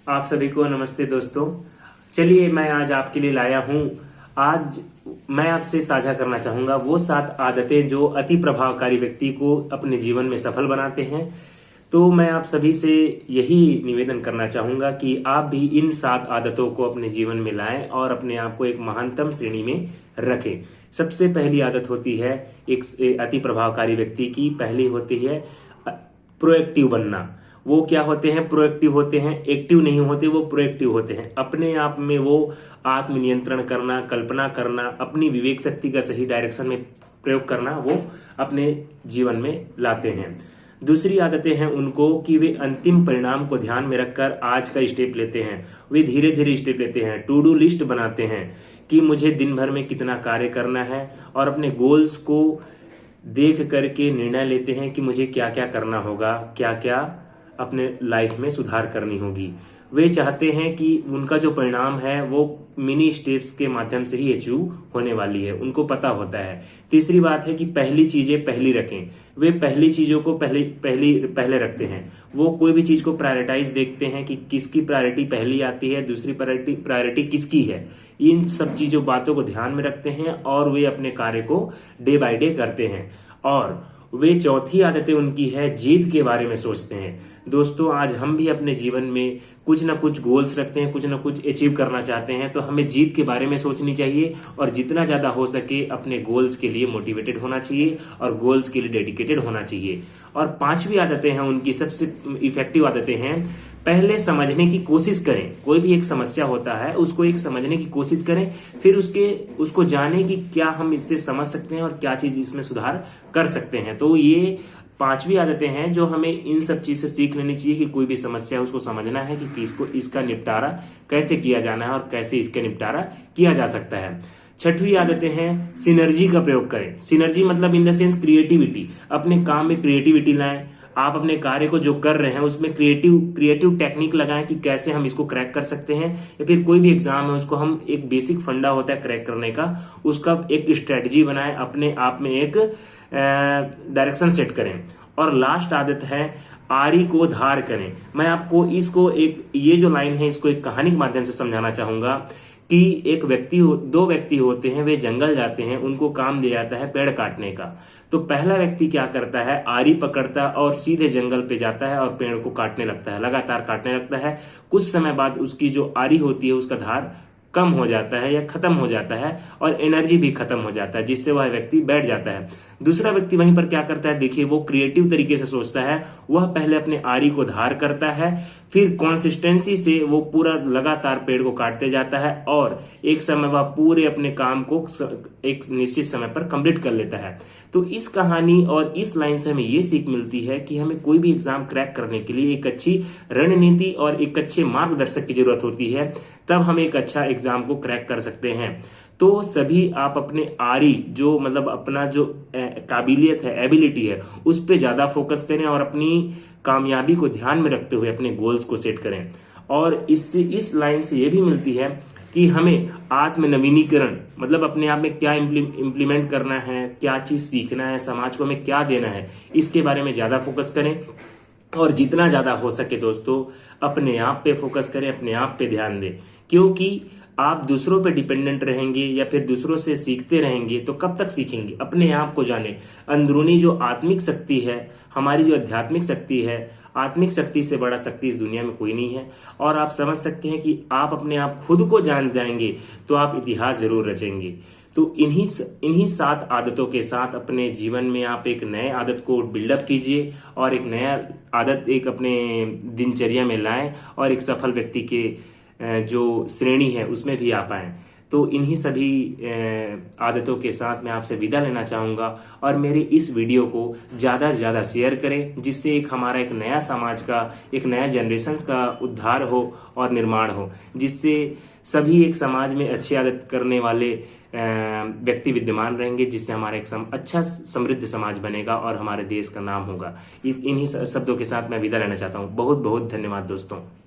आप सभी को नमस्ते दोस्तों। चलिए मैं आज आपके लिए लाया हूँ। आज मैं आपसे साझा करना चाहूँगा वो 7 आदतें जो अति प्रभावकारी व्यक्ति को अपने जीवन में सफल बनाते हैं। तो मैं आप सभी से यही निवेदन करना चाहूँगा कि आप भी इन 7 आदतों को अपने जीवन में लाएं और अपने आप को एक महानतम श्रेणी में रखें। सबसे पहली आदत होती है एक अति प्रभावकारी व्यक्ति की, पहली होती है प्रोएक्टिव बनना। वो क्या होते हैं? प्रोएक्टिव होते हैं, एक्टिव नहीं होते, वो प्रोएक्टिव होते हैं। अपने आप में वो आत्मनियंत्रण करना, कल्पना करना, अपनी विवेक शक्ति का सही डायरेक्शन में प्रयोग करना वो अपने जीवन में लाते हैं। दूसरी आदतें हैं उनको कि वे अंतिम परिणाम को ध्यान में रखकर आज का स्टेप लेते हैं। वे धीरे धीरे स्टेप लेते हैं, टू डू लिस्ट बनाते हैं कि मुझे दिन भर में कितना कार्य करना है और अपने गोल्स को देख करके निर्णय लेते हैं कि मुझे क्या क्या करना होगा, क्या क्या अपने लाइफ में सुधार करनी होगी। वे चाहते हैं कि उनका जो परिणाम है वो मिनी स्टेप्स के माध्यम से ही अचीव होने वाली है, उनको पता होता है। तीसरी बात है कि पहली चीजें पहली रखें। वे पहली चीजों को पहले रखते हैं। वो कोई भी चीज को प्रायोरिटाइज देखते हैं कि किसकी प्रायोरिटी पहली आती है, दूसरी प्रायोरिटी किसकी है। इन सब चीजों बातों को ध्यान में रखते हैं और वे अपने कार्य को डे बाय डे करते हैं। और वे चौथी आदतें उनकी है जीत के बारे में सोचते हैं। दोस्तों, आज हम भी अपने जीवन में कुछ ना कुछ गोल्स रखते हैं, कुछ ना कुछ अचीव करना चाहते हैं, तो हमें जीत के बारे में सोचनी चाहिए और जितना ज्यादा हो सके अपने गोल्स के लिए मोटिवेटेड होना चाहिए और गोल्स के लिए डेडिकेटेड होना चाहिए। और 5वीं आदतें हैं उनकी, सबसे इफेक्टिव आदतें हैं पहले समझने की कोशिश करें। कोई भी एक समस्या होता है उसको एक समझने की कोशिश करें, फिर उसको जाने कि क्या हम इससे समझ सकते हैं और क्या चीज इसमें सुधार कर सकते हैं। तो ये 5वीं आदतें हैं जो हमें इन सब चीज से सीख लेनी चाहिए कि कोई भी समस्या है उसको समझना है कि इसका निपटारा कैसे किया जाना है और कैसे इसका निपटारा किया जा सकता है। 6वीं आदतें हैं सिनर्जी का प्रयोग करें। सिनर्जी मतलब इन द सेंस क्रिएटिविटी। अपने काम में क्रिएटिविटी लाएं। आप अपने कार्य को जो कर रहे हैं उसमें क्रिएटिव टेक्निक लगाएं कि कैसे हम इसको क्रैक कर सकते हैं, या फिर कोई भी एग्जाम है उसको हम एक बेसिक फंडा होता है क्रैक करने का, उसका एक स्ट्रेटजी बनाएं, अपने आप में एक डायरेक्शन सेट करें। और लास्ट आदत है आरी को धार करें। मैं आपको इसको ये जो लाइन है इसको एक कहानी के माध्यम से समझाना चाहूंगा कि दो व्यक्ति होते हैं, वे जंगल जाते हैं, उनको काम दिया जाता है पेड़ काटने का। तो पहला व्यक्ति क्या करता है, आरी पकड़ता है और सीधे जंगल पे जाता है और पेड़ को काटने लगता है, लगातार काटने लगता है। कुछ समय बाद उसकी जो आरी होती है उसका धार कम हो जाता है या खत्म हो जाता है और एनर्जी भी खत्म हो जाता है, जिससे वह व्यक्ति बैठ जाता है। दूसरा व्यक्ति वहीं पर क्या करता है, देखिए वो क्रिएटिव तरीके से सोचता है। वह पहले अपने आरी को धार करता है, फिर कॉन्सिस्टेंसी से वो पूरा लगातार पेड़ को काटते जाता है और एक समय वह पूरे अपने काम को एक निश्चित समय पर कंप्लीट कर लेता है। तो इस कहानी और इस लाइन से हमें ये सीख मिलती है कि हमें कोई भी एग्जाम क्रैक करने के लिए एक अच्छी रणनीति और एक अच्छे मार्गदर्शक की जरूरत होती है, तब हम एक अच्छा एग्जाम को क्रैक कर सकते हैं। तो सभी आप अपने आरी जो मतलब अपना जो काबिलियत है, एबिलिटी है, उस पे ज्यादा फोकस करें और अपनी कामयाबी को ध्यान में रखते हुए अपने गोल्स को सेट करें। और इस लाइन से ये भी मिलती है कि हमें आत्म नवीनीकरण मतलब अपने आप में क्या इम्प्लीमेंट करना है, क्या चीज सीखना है, समाज को हमें क्या देना है, इसके बारे में ज्यादा फोकस करें। और जितना ज्यादा हो सके दोस्तों अपने आप पे फोकस करें, अपने आप पे ध्यान दें, क्योंकि आप दूसरों पे डिपेंडेंट रहेंगे या फिर दूसरों से सीखते रहेंगे तो कब तक सीखेंगे। अपने आप को जाने। अंदरूनी जो आत्मिक शक्ति है, हमारी जो आध्यात्मिक शक्ति है, आत्मिक शक्ति से बड़ा शक्ति इस दुनिया में कोई नहीं है। और आप समझ सकते हैं कि आप अपने आप खुद को जान जाएंगे तो आप इतिहास जरूर रचेंगे। तो इन्हीं 7 आदतों के साथ अपने जीवन में आप एक नए आदत को बिल्डअप कीजिए और एक नया आदत एक अपने दिनचर्या में लाएं और एक सफल व्यक्ति के जो श्रेणी है उसमें भी आ पाएं। तो इन्हीं सभी आदतों के साथ मैं आपसे विदा लेना चाहूँगा और मेरे इस वीडियो को ज़्यादा से ज़्यादा शेयर करें, जिससे हमारा एक नया समाज का, एक नया जनरेशन का उद्धार हो और निर्माण हो, जिससे सभी एक समाज में अच्छी आदत करने वाले व्यक्ति विद्यमान रहेंगे, जिससे हमारा एक अच्छा समृद्ध समाज बनेगा और हमारे देश का नाम होगा। इन्हीं शब्दों के साथ मैं विदा लेना चाहता हूँ। बहुत बहुत धन्यवाद दोस्तों।